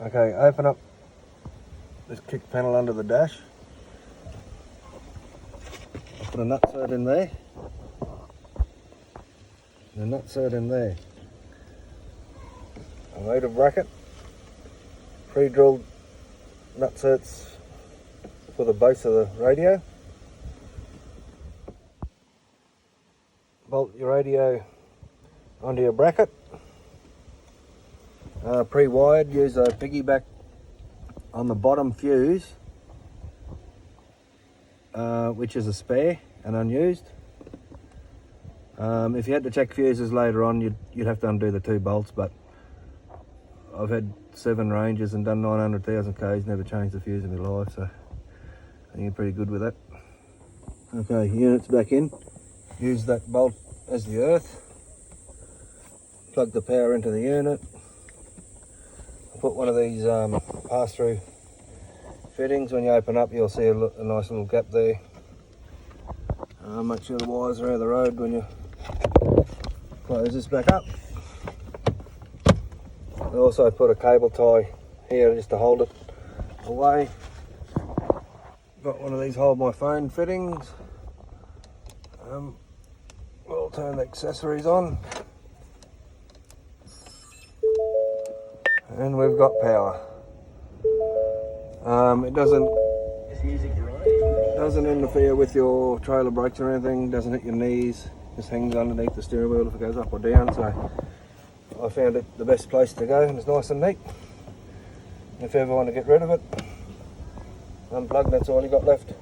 Okay, open up this kick panel under the dash. I'll put a nutsert in there. And a nutsert in there. A motor bracket. Pre-drilled nutserts for the base of the radio. Bolt your radio onto your bracket. Pre-wired, use a piggyback on the bottom fuse, which is a spare and unused. If you had to check fuses later on, you'd have to undo the 2 bolts, but I've had 7 Rangers and done 900,000 Ks, never changed the fuse in my life, so I think you're pretty good with that. Okay, unit's back in. Use that bolt as the earth. Plug the power into the unit. Put one of these pass-through fittings. When you open up, you'll see a nice little gap there. Make sure the wires are out of the road when you close this back up. I also put a cable tie here just to hold it away. Got one of these hold my phone fittings. We'll turn the accessories on. And we've got power. It doesn't interfere with your trailer brakes or anything, doesn't hit your knees, just hangs underneath the steering wheel if it goes up or down, so I found it the best place to go, and it's nice and neat. If you ever want to get rid of it, unplug, that's all you got left.